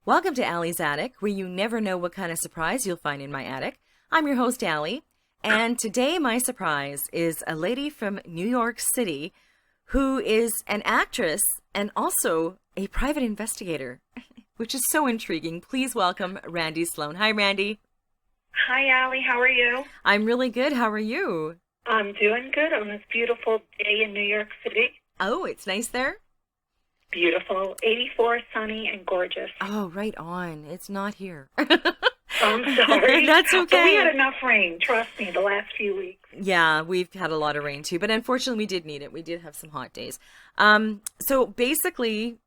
Welcome to Allie's Attic, where you never know what kind of surprise you'll find in my attic. I'm your host, Allie, and today my surprise is a lady from New York City who is an actress and also a private investigator, which is so intriguing. Please welcome Randi Sloane. Hi, Randi. Hi, Allie. How are you? I'm really good. How are you? I'm doing good on this beautiful day in New York City. Oh, it's nice there? Beautiful. 84, sunny, and gorgeous. Oh, right on. It's not here. I'm sorry. That's okay. But we had enough rain, trust me, the last few weeks. Yeah, we've had a lot of rain too, but unfortunately we did need it. We did have some hot days. So basically,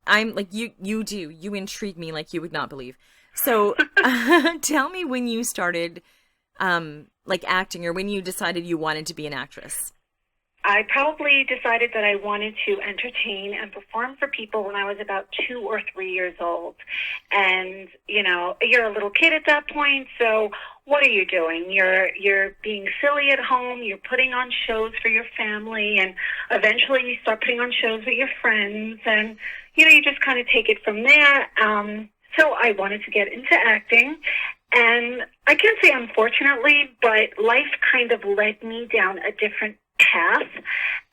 I'm like, you intrigue me like you would not believe. So tell me when you started like acting, or when you decided you wanted to be an actress. I probably decided that I wanted to entertain and perform for people when I was about 2 or 3 years old. And, you know, you're a little kid at that point, so what are you doing? You're being silly at home, you're putting on shows for your family, and eventually you start putting on shows with your friends, and, you know, you just kind of take it from there. So I wanted to get into acting, and I can't say unfortunately, but life kind of led me down a different path,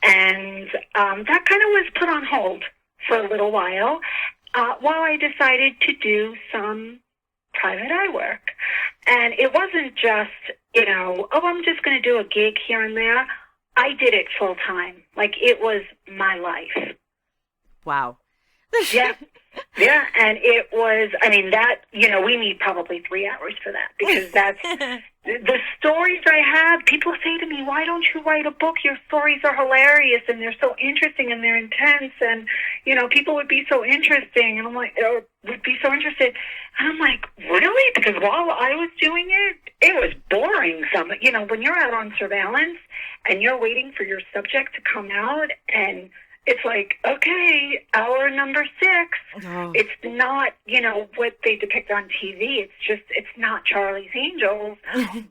and that kind of was put on hold for a little while I decided to do some private eye work. And it wasn't just, you know, oh, I'm just going to do a gig here and there. I did it full time. Like, it was my life. Wow. Yeah. Yeah, and it was, I mean, that, you know, we need probably 3 hours for that, because that's, the stories I have, people say to me, why don't you write a book? Your stories are hilarious, and they're so interesting, and they're intense, and, you know, people would be so interesting, and I'm like, or would be so interested, and I'm like, really? Because while I was doing it, it was boring. You know, when you're out on surveillance, and you're waiting for your subject to come out, and it's like, okay, hour number 6. Oh. It's not, you know, what they depict on TV. It's not Charlie's Angels.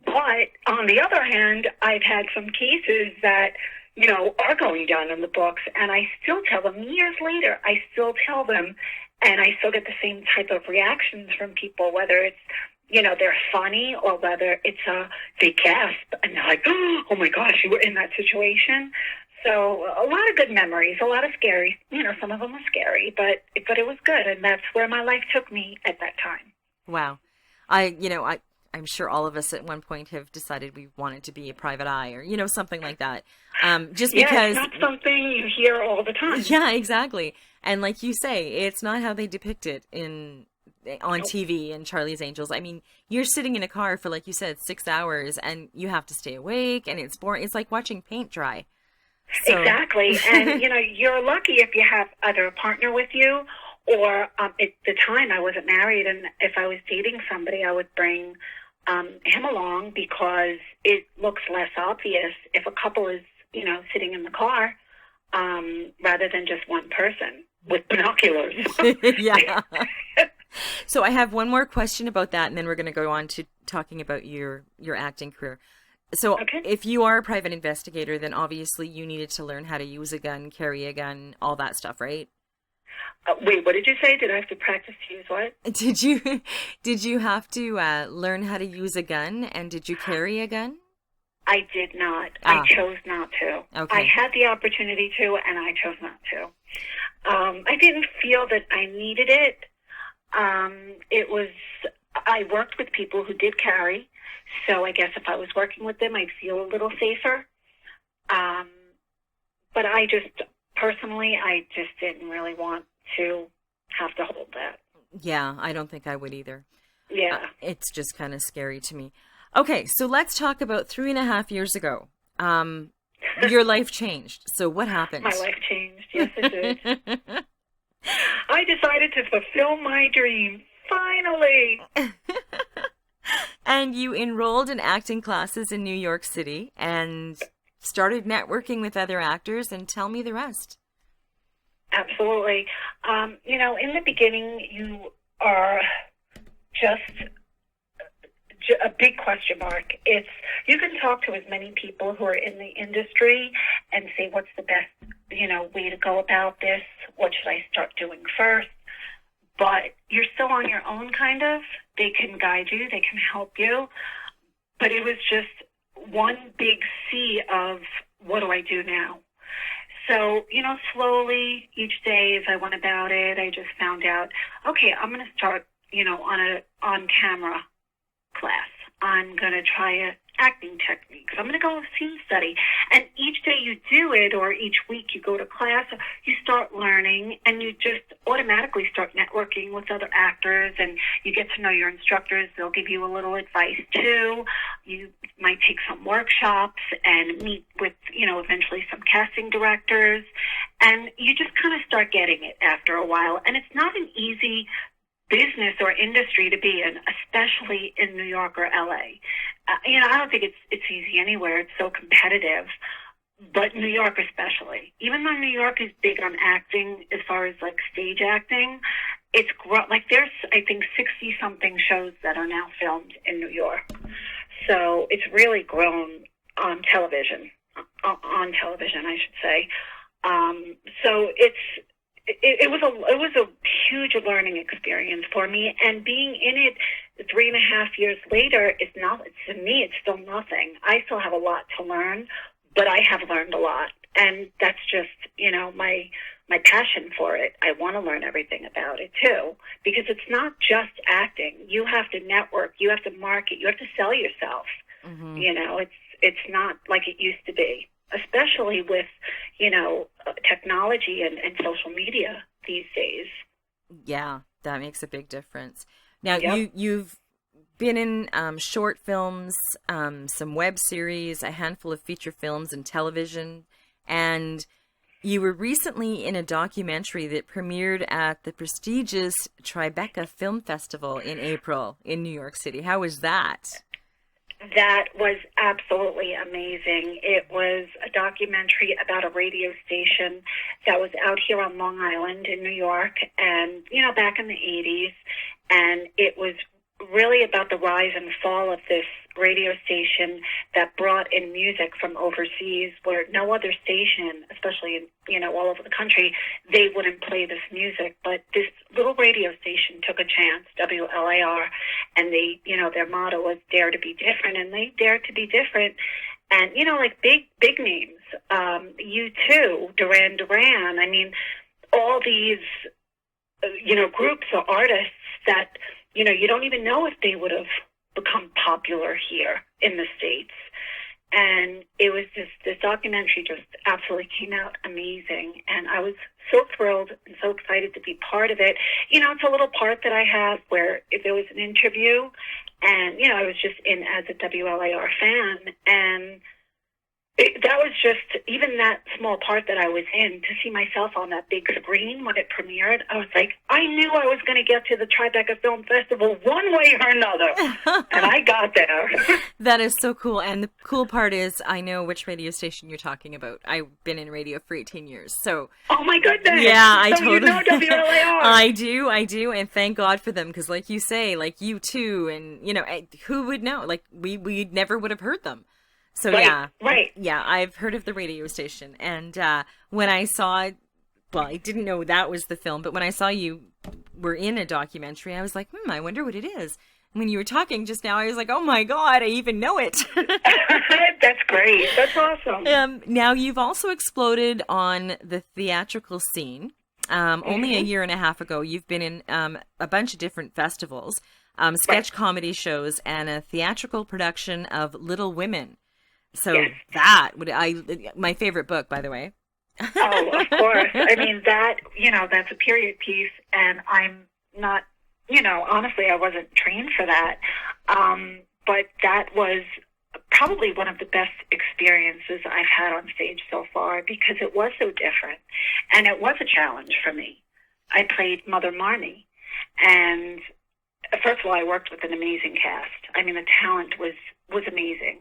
But on the other hand, I've had some cases that, you know, are going down in the books, and I still tell them years later. I still tell them, and I still get the same type of reactions from people, whether it's, you know, they're funny, or whether it's they gasp and they're like, oh my gosh, you were in that situation. So a lot of good memories, a lot of scary, you know, some of them were scary, but it was good. And that's where my life took me at that time. Wow. I'm sure all of us at one point have decided we wanted to be a private eye, or, you know, something like that. Just because it's not something you hear all the time. Yeah, exactly. And like you say, it's not how they depict it on TV and Charlie's Angels. I mean, you're sitting in a car for, like you said, 6 hours, and you have to stay awake, and it's boring. It's like watching paint dry. So. Exactly. And, you know, you're lucky if you have either a partner with you, or at the time I wasn't married, and if I was dating somebody, I would bring him along, because it looks less obvious if a couple is, you know, sitting in the car rather than just one person with binoculars. Yeah. So I have one more question about that, and then we're going to go on to talking about your acting career. So okay. If you are a private investigator, then obviously you needed to learn how to use a gun, carry a gun, all that stuff, right? Wait, what did you say? Did I have to practice to use what? Did you have to learn how to use a gun, and did you carry a gun? I did not. I chose not to. Okay. I had the opportunity to, and I chose not to. I didn't feel that I needed it. I worked with people who did carry, so I guess if I was working with them, I'd feel a little safer. But I just didn't really want to have to hold that. Yeah, I don't think I would either. Yeah. It's just kind of scary to me. Okay, so let's talk about 3.5 years ago. Your life changed. So what happened? My life changed. Yes, it did. I decided to fulfill my dream. Finally. And you enrolled in acting classes in New York City and started networking with other actors, and tell me the rest. Absolutely. You know, in the beginning, you are just a big question mark. You can talk to as many people who are in the industry and say, what's the best, you know, way to go about this? What should I start doing first? but you're still on your own, kind of. They can guide you, they can help you, but it was just one big sea of, what do I do now? So, slowly each day as I went about it, I just found out, okay, I'm going to start, on a on-camera class. I'm going to try acting techniques. I'm going to go scene study. And each day you do it, or each week you go to class, you start learning, and you just automatically start networking with other actors, and you get to know your instructors. They'll give you a little advice too. You might take some workshops and meet with, eventually some casting directors, and you just kind of start getting it after a while. And it's not an easy business or industry to be in, especially in New York or LA. I don't think it's easy anywhere. It's so competitive, but New York especially. Even though New York is big on acting, as far as like stage acting, it's there's I think 60 something shows that are now filmed in New York. So it's really grown on television. On television, I should say. So it was a huge learning experience for me, and being in it 3.5 years later is not, to me, it's still nothing. I still have a lot to learn, but I have learned a lot, and that's just, my passion for it. I want to learn everything about it too, because it's not just acting. You have to network, you have to market, you have to sell yourself. Mm-hmm. It's not like it used to be, especially with, technology and social media these days. Yeah, that makes a big difference. Now, yep. you've been in short films, some web series, a handful of feature films and television, and you were recently in a documentary that premiered at the prestigious Tribeca Film Festival in April in New York City. How was that? That was absolutely amazing. It was a documentary about a radio station that was out here on Long Island in New York, and, back in the 80s. And it was really about the rise and fall of this radio station that brought in music from overseas, where no other station, especially in, all over the country, they wouldn't play this music. But this little radio station took a chance, WLAR, and they, their motto was Dare to be Different, and they dared to be different. And, like big names, U2, Duran Duran, all these, groups or artists that, you don't even know if they would have become popular here in the States. And it was this documentary just absolutely came out amazing. And I was so thrilled and so excited to be part of it. It's a little part that I have where if there was an interview and, I was just in as a WLAR fan, and that was just, even that small part that I was in, to see myself on that big screen when it premiered, I was like, I knew I was going to get to the Tribeca Film Festival one way or another, and I got there. That is so cool, and the cool part is I know which radio station you're talking about. I've been in radio for 18 years, so... Oh my goodness! Yeah, I so totally... you know WLAR! I do, and thank God for them, because like you say, like you too, and, who would know? Like, we never would have heard them. So right. Yeah, I've heard of the radio station, and when I saw, I didn't know that was the film, but when I saw you were in a documentary, I was like, I wonder what it is. When you were talking just now, I was like, oh my God, I even know it. That's great. That's awesome. Now, you've also exploded on the theatrical scene. Only a year and a half ago, you've been in a bunch of different festivals, sketch comedy shows, and a theatrical production of Little Women. So yes. That would my favorite book, by the way. Oh, of course. That's a period piece, and I'm not, honestly, I wasn't trained for that. But that was probably one of the best experiences I've had on stage so far, because it was so different, and it was a challenge for me. I played Mother Marnie, and first of all, I worked with an amazing cast. The talent was amazing.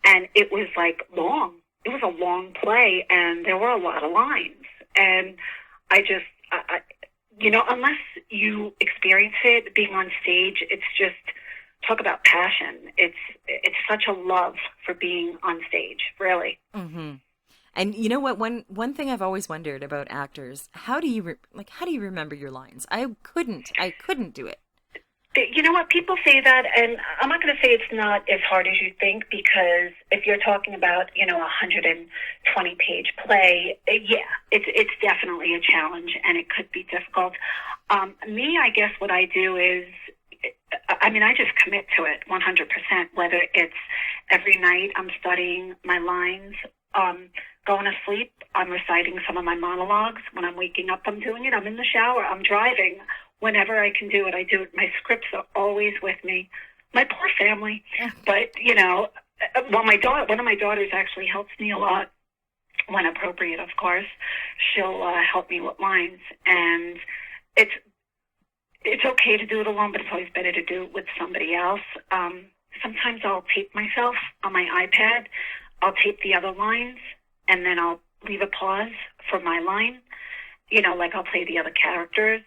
And it was long. It was a long play, and there were a lot of lines. And I just, unless you experience it being on stage, it's just, talk about passion. It's such a love for being on stage, really. Mm-hmm. And you know what? One thing I've always wondered about actors, how do you how do you remember your lines? I couldn't do it. You know what? People say that, and I'm not going to say it's not as hard as you think, because if you're talking about, a 120-page play, yeah, it's definitely a challenge, and it could be difficult. Me, I guess what I do is, I just commit to it 100%, whether it's every night I'm studying my lines, going to sleep, I'm reciting some of my monologues. When I'm waking up, I'm doing it. I'm in the shower, I'm driving. Whenever I can do it, I do it. My scripts are always with me. My poor family. But, one of my daughters actually helps me a lot, when appropriate, of course. She'll help me with lines. And it's okay to do it alone, but it's always better to do it with somebody else. Sometimes I'll tape myself on my iPad. I'll tape the other lines, and then I'll leave a pause for my line. Like I'll play the other characters.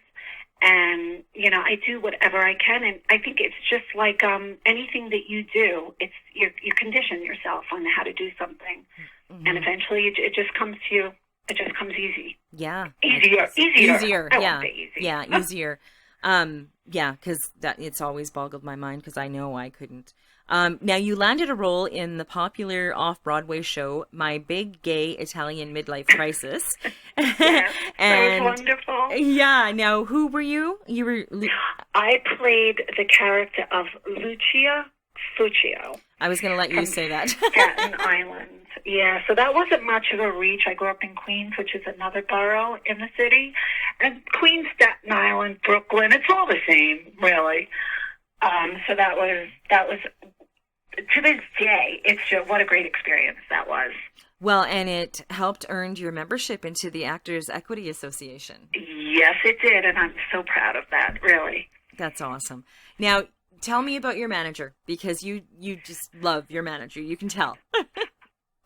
And, I do whatever I can. And I think it's just like anything that you do, it's you condition yourself on how to do something. Mm-hmm. And eventually it just comes to you. It just comes easy. Yeah. Easier. Yeah. Yeah, easier. Yeah, because it's always boggled my mind, because I know I couldn't. Now, you landed a role in the popular off-Broadway show, My Big Gay Italian Midlife Crisis. Yes, and, that was wonderful. Yeah, now, who were you? I played the character of Lucia Fuccio. I was going to let you say that. Staten Island. Yeah, so that wasn't much of a reach. I grew up in Queens, which is another borough in the city. And Queens, Staten Island, Brooklyn, it's all the same, really. So that was, to this day, it's just, what a great experience that was. Well, and it helped earn your membership into the Actors Equity Association. Yes, it did, and I'm so proud of that, really. That's awesome. Now, tell me about your manager, because you just love your manager. You can tell.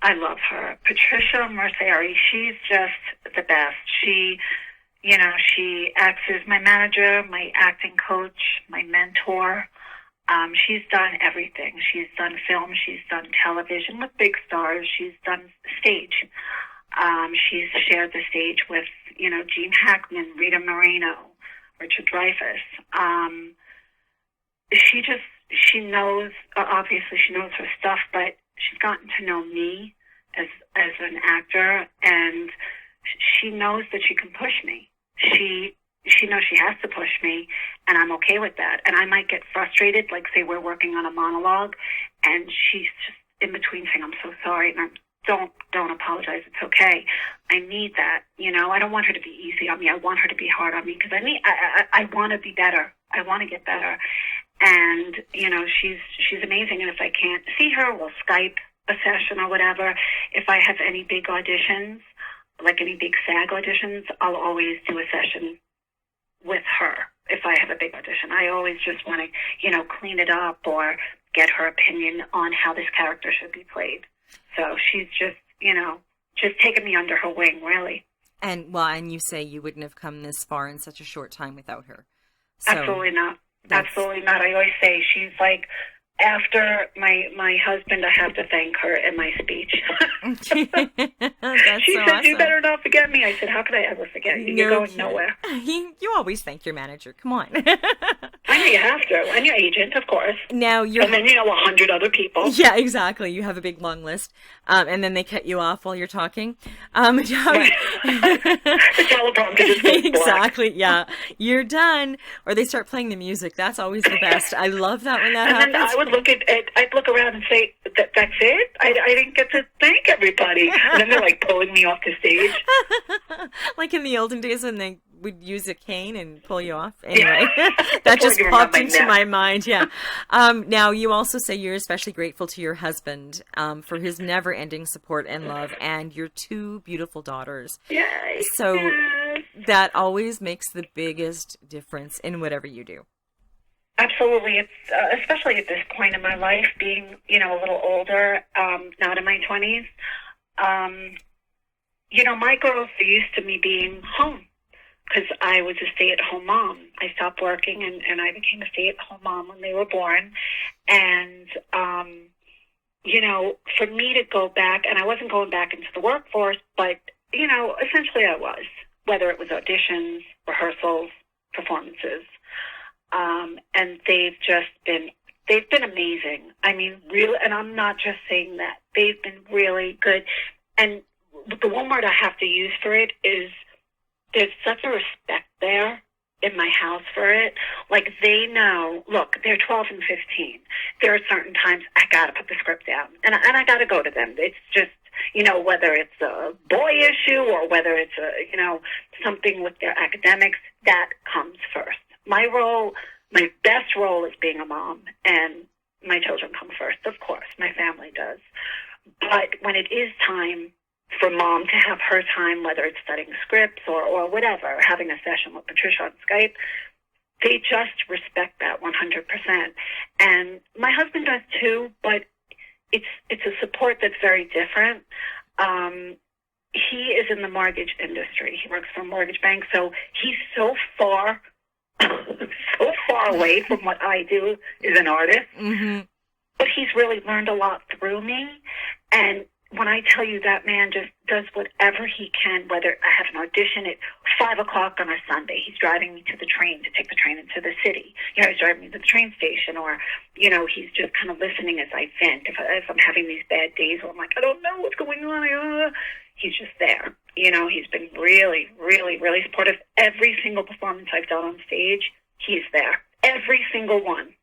I love her. Patricia Mercieri, she's just the best. She acts as my manager, my acting coach, my mentor. She's done everything. She's done film. She's done television with big stars. She's done stage. She's shared the stage with, Gene Hackman, Rita Moreno, Richard Dreyfuss. She knows, obviously she knows her stuff, but she's gotten to know me as an actor, and she knows that she can push me. She knows she has to push me, and I'm okay with that. And I might get frustrated, like say we're working on a monologue, and she's just in between saying, "I'm so sorry," and don't apologize. It's okay. I need that. I don't want her to be easy on me. I want her to be hard on me, because I want to be better. I want to get better. And, she's amazing. And if I can't see her, we'll Skype a session or whatever. If I have any big auditions, like any big SAG auditions, I'll always do a session with her. If I have a big audition, I always just want to, clean it up or get her opinion on how this character should be played. So she's just, just taken me under her wing, really. And you say you wouldn't have come this far in such a short time without her. So absolutely not. Absolutely not. I always say she's like, after my husband, I have to thank her in my speech. She said, awesome. "You better not forget me." I said, "How could I ever forget you? You're going nowhere." You always thank your manager. Come on. I know you have to. And your agent, of course. Now and then 100 other people. Yeah, exactly. You have a big long list. And then they cut you off while you're talking. The teleprompter just goes exactly. black. Yeah. You're done. Or they start playing the music. That's always the best. I love that when that happens. And then I would look I'd look around and say, "That's it? I didn't get to thank everybody." And then they're like pulling me off the stage. Like in the olden days when they would use a cane and pull you off. Anyway, that just popped into my mind. Yeah. Now, you also say you're especially grateful to your husband for his never-ending support and love, and your two beautiful daughters. Yay. So that always makes the biggest difference in whatever you do. Absolutely. It's especially at this point in my life, being, a little older, not in my 20s. My girls are used to me being home, because I was a stay-at-home mom. I stopped working, and I became a stay-at-home mom when they were born. And, for me to go back, and I wasn't going back into the workforce, but, essentially I was, whether it was auditions, rehearsals, performances. And they've been amazing. I mean, really, and I'm not just saying that. They've been really good. And the one word I have to use for it is there's such a respect there in my house for it. Like, they know, look, they're 12 and 15. There are certain times I got to put the script down, and I got to go to them. It's just, whether it's a boy issue or whether it's something with their academics, that comes first. My best role is being a mom, and my children come first, of course. My family does. But when it is time for mom to have her time, whether it's studying scripts or whatever, having a session with Patricia on Skype, they just respect that 100%. And my husband does too, but it's a support that's very different. He is in the mortgage industry. He works for a mortgage bank, so he's so far away from what I do as an artist. Mm-hmm. But he's really learned a lot through me. And when I tell you, that man just does whatever he can, whether I have an audition at 5 o'clock on a Sunday, he's driving me to the train to take the train into the city. He's driving me to the train station, or, he's just kind of listening as I vent. If I'm having these bad days where I'm like, I don't know what's going on, he's just there. He's been really, really, really supportive. Every single performance I've done on stage, he's there. Every single one.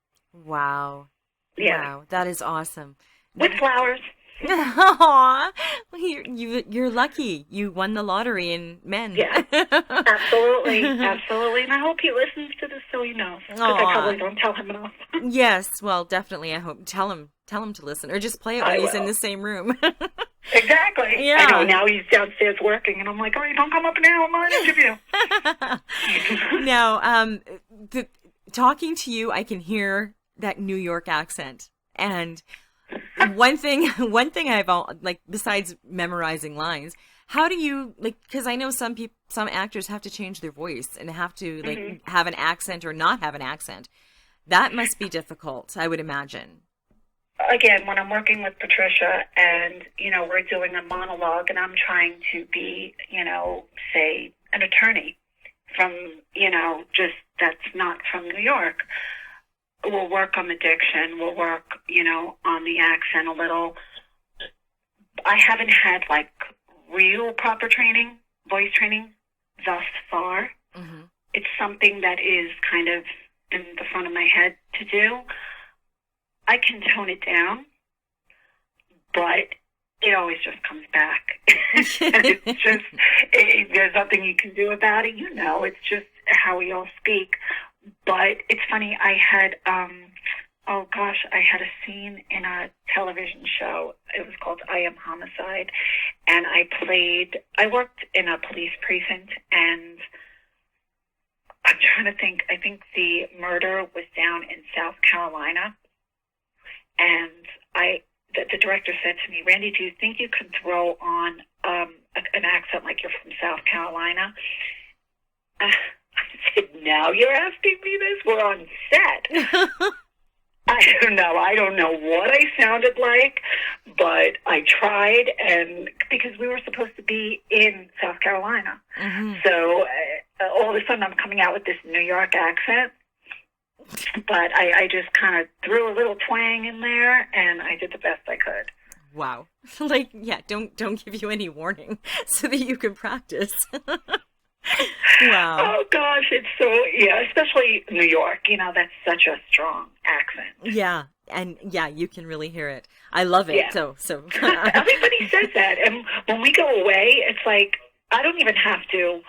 Wow. Yeah. Wow, that is awesome. With flowers. Aww. You're lucky. You won the lottery in men. Yeah, absolutely. Absolutely. And I hope he listens to this so he knows. Because I probably don't tell him enough. Yes, well, definitely. I hope. Tell him to listen. Or just play it when he's in the same room. Exactly. Yeah. I know, now he's downstairs working, and I'm like, oh, you don't come up now, I'm on an interview. Now, talking to you, I can hear that New York accent. And one thing I've besides memorizing lines, how do you, because I know some actors have to change their voice and have to have an accent or not have an accent. That must be difficult, I would imagine. Again, when I'm working with Patricia and, we're doing a monologue and I'm trying to be, say, an attorney from, just that's not from New York, we'll work on the diction, we'll work, on the accent a little. I haven't had, real proper training, voice training thus far. Mm-hmm. It's something that is kind of in the front of my head to do. I can tone it down, but it always just comes back. It's just, there's nothing you can do about it. It's just how we all speak. But it's funny, I had, I had a scene in a television show. It was called I Am Homicide. And I worked in a police precinct, and I'm trying to think, I think the murder was down in South Carolina. And the director said to me, Randy, do you think you can throw on an accent like you're from South Carolina? I said, now you're asking me this? We're on set. I don't know what I sounded like, but I tried, and because we were supposed to be in South Carolina. Mm-hmm. So all of a sudden I'm coming out with this New York accent. But I just kind of threw a little twang in there, and I did the best I could. Wow. Don't give you any warning so that you can practice. Wow. Oh, gosh, it's especially New York. That's such a strong accent. Yeah, and you can really hear it. I love it. Yeah. So. Everybody says that, and when we go away, it's like I don't even have to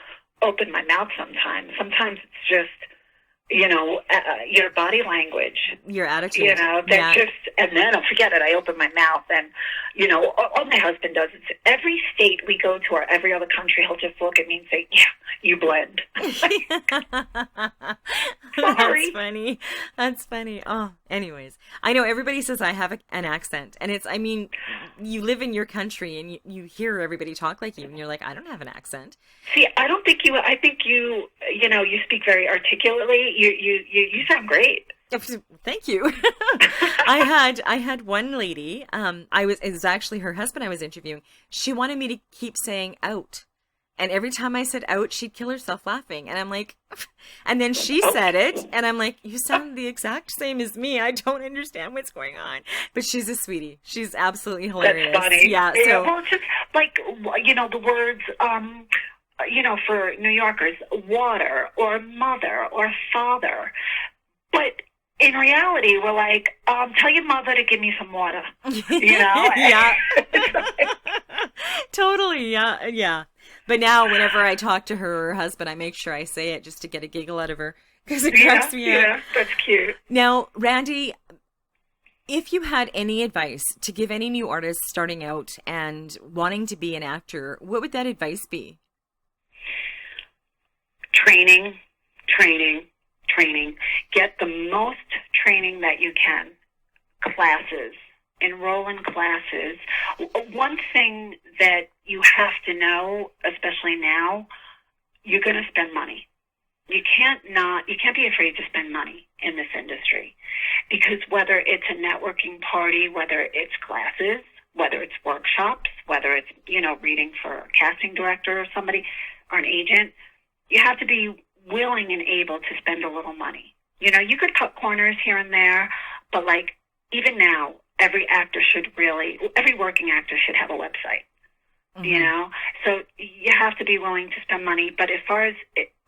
open my mouth sometimes. Sometimes it's just, your body language. Your attitude. And then I'll forget it. I open my mouth, and, all my husband does is every state we go to or every other country, he'll just look at me and say, yeah, you blend. Sorry. That's funny. Oh, anyways, I know everybody says I have an accent, and you live in your country and you hear everybody talk like you, and you're like, I don't have an accent. See, I don't think I think you speak very articulately. You sound great. Thank you. I had one lady, it was actually her husband I was interviewing. She wanted me to keep saying out. And every time I said out, she'd kill herself laughing. And I'm like, and then she said it, and I'm like, you sound the exact same as me. I don't understand what's going on. But she's a sweetie. She's absolutely hilarious. That's funny. Yeah. Yeah, So, well, it's just like, the words, for New Yorkers, water or mother or father. But in reality, we're like, tell your mother to give me some water, Yeah. Totally. Yeah. Yeah. But now whenever I talk to her or her husband, I make sure I say it just to get a giggle out of her because it cracks me up. Yeah, that's cute. Now, Randi, if you had any advice to give any new artists starting out and wanting to be an actor, what would that advice be? Training. Get the most training that you can. Classes. Enroll in classes. One thing that you have to know, especially now, you're going to spend money. You can't be afraid to spend money in this industry, because whether it's a networking party, whether it's classes, whether it's workshops, whether it's, reading for a casting director or somebody or an agent, you have to be willing and able to spend a little money. You could cut corners here and there, but even now, every working actor should have a website, Mm-hmm. So you have to be willing to spend money. But as far as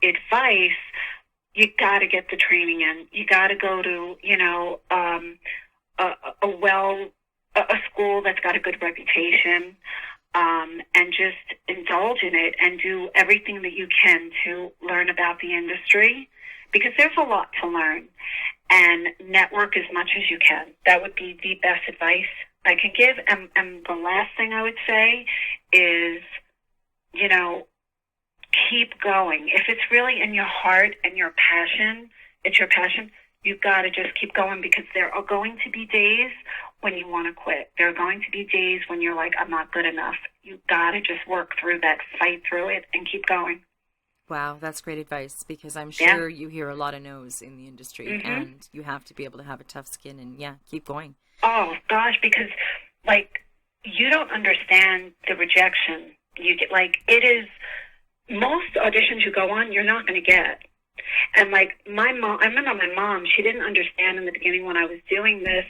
advice, you got to get the training in. You got to go to, a school that's got a good reputation, and just indulge in it and do everything that you can to learn about the industry, because there's a lot to learn. And network as much as you can. That would be the best advice I can give. And the last thing I would say is, keep going. If it's really in your heart and it's your passion, you've got to just keep going, because there are going to be days when you want to quit. There are going to be days when you're like, I'm not good enough. You've got to just work through that, fight through it, and keep going. Wow, that's great advice, because I'm sure you hear a lot of no's in the industry, Mm-hmm. and you have to be able to have a tough skin and, keep going. Oh, gosh, because, you don't understand the rejection. You get, it is, most auditions you go on, you're not going to get. And, my mom, I remember my mom, she didn't understand in the beginning when I was doing this,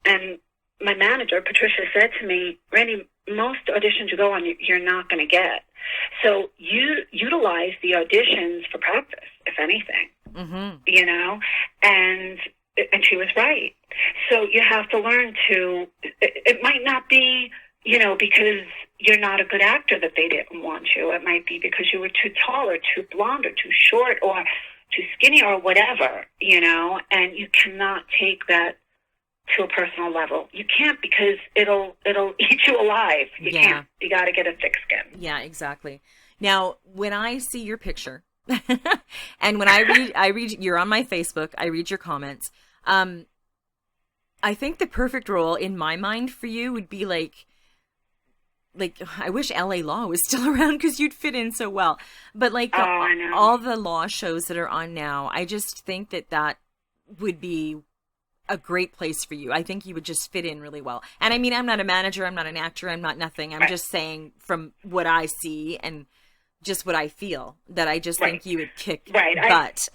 and my manager, Patricia, said to me, Randi, most auditions you go on, you're not going to get. So you utilize the auditions for practice, if anything, Mm-hmm. and she was right. So you have to learn it might not be, because you're not a good actor that they didn't want you. It might be because you were too tall or too blonde or too short or too skinny or whatever, and you cannot take that to a personal level. You can't, because it'll eat you alive. You can't. You got to get a thick skin. Yeah, exactly. Now, when I see your picture, and when I read, you're on my Facebook, I read your comments. I think the perfect role in my mind for you would be like I wish LA Law was still around, because you'd fit in so well. But I know. all the law shows that are on now, I just think that would be a great place for you. I think you would just fit in really well. And I mean, I'm not a manager, I'm not an actor, I'm not nothing. I'm just saying from what I see and just what I feel, that I just think you would kick butt.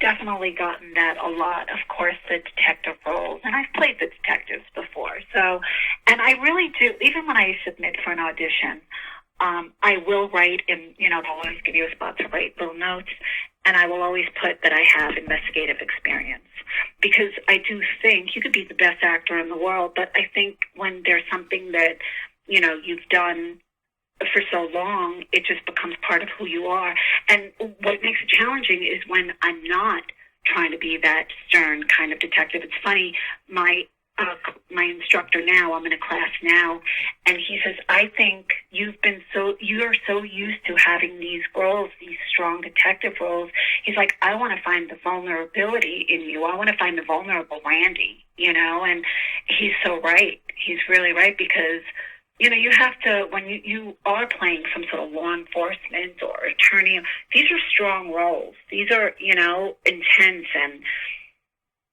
Definitely gotten that a lot. Of course, the detective roles, and I've played the detectives before. So, and I really do, even when I submit for an audition, I will write in, they'll always give you a spot to write little notes, and I will always put that I have investigative experience, because I do think you could be the best actor in the world, but I think when there's something that, you've done for so long, it just becomes part of who you are. And what makes it challenging is when I'm not trying to be that stern kind of detective. It's funny, my instructor now, I'm in a class now, and he says, I think you're so used to having these roles, these strong detective roles. He's like, I want to find the vulnerability in you. I want to find the vulnerable Randi, and he's so right. He's really right, because you have to, when you are playing some sort of law enforcement or attorney, these are strong roles. These are, intense, and,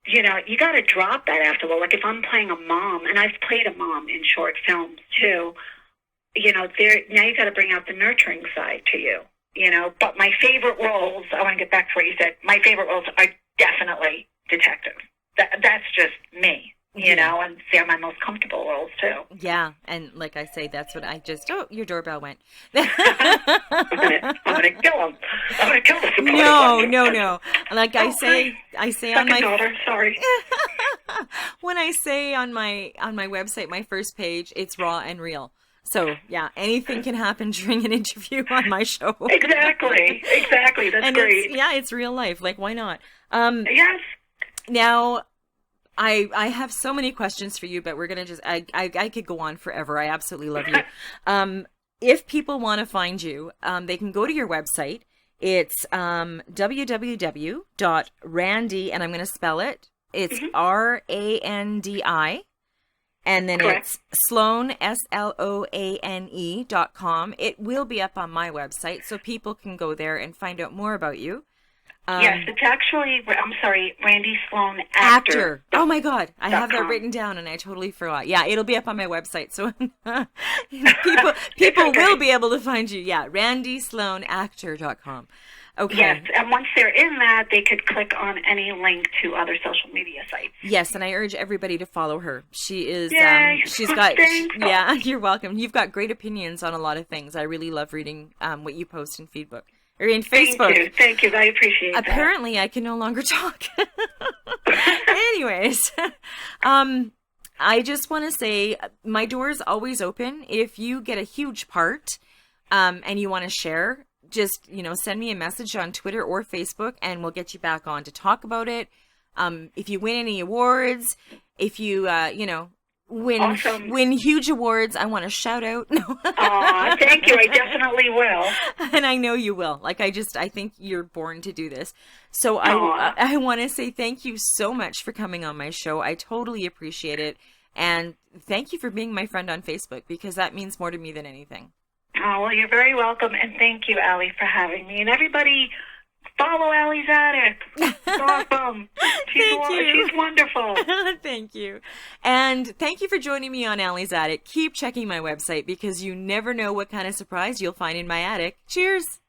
you got to drop that after a while. Like if I'm playing a mom, and I've played a mom in short films too, now you got to bring out the nurturing side to you, But my favorite roles, I want to get back to what you said, my favorite roles are definitely detective. That's just me. And they're my most comfortable roles too. Yeah, and like I say, that's what I just. Oh, your doorbell went. I'm gonna kill him. I'm gonna kill this. No. Like I say on my daughter. Sorry. When I say on my website, my first page, it's raw and real. So yeah, anything can happen during an interview on my show. Exactly. That's great. It's real life. Like, why not? Yes. Now, I have so many questions for you, but we're gonna just I could go on forever. I absolutely love you. If people want to find you, they can go to your website. It's www.randi, and I'm going to spell it. It's RANDI, and then Correct. it's Sloane SLOANE.com. It will be up on my website, so people can go there and find out more about you. Yes, it's actually, I'm sorry, Randi Sloane, actor. Oh my God, I have that .com. written down and I totally forgot. Yeah, it'll be up on my website, so people will be able to find you. Yeah, RandiSloaneActor.com. Okay. Yes, and once they're in that, they could click on any link to other social media sites. Yes, and I urge everybody to follow her. She is, Yay. she's got, Thanks. yeah, you're welcome. You've got great opinions on a lot of things. I really love reading what you post in Facebook. Or in Facebook. Thank you. I appreciate that. Apparently, I can no longer talk. Anyways, I just want to say my door is always open. If you get a huge part and you want to share, just, send me a message on Twitter or Facebook and we'll get you back on to talk about it. If you win any awards, if you, Awesome. win huge awards, I want to shout out. Aw, thank you. I definitely will. And I know you will. Like, I think you're born to do this. So I want to say thank you so much for coming on my show. I totally appreciate it. And thank you for being my friend on Facebook, because that means more to me than anything. Oh, well, you're very welcome. And thank you, Allie, for having me. And everybody, follow Allie's Attic. It's awesome. She's wonderful. Thank you. And thank you for joining me on Allie's Attic. Keep checking my website, because you never know what kind of surprise you'll find in my attic. Cheers.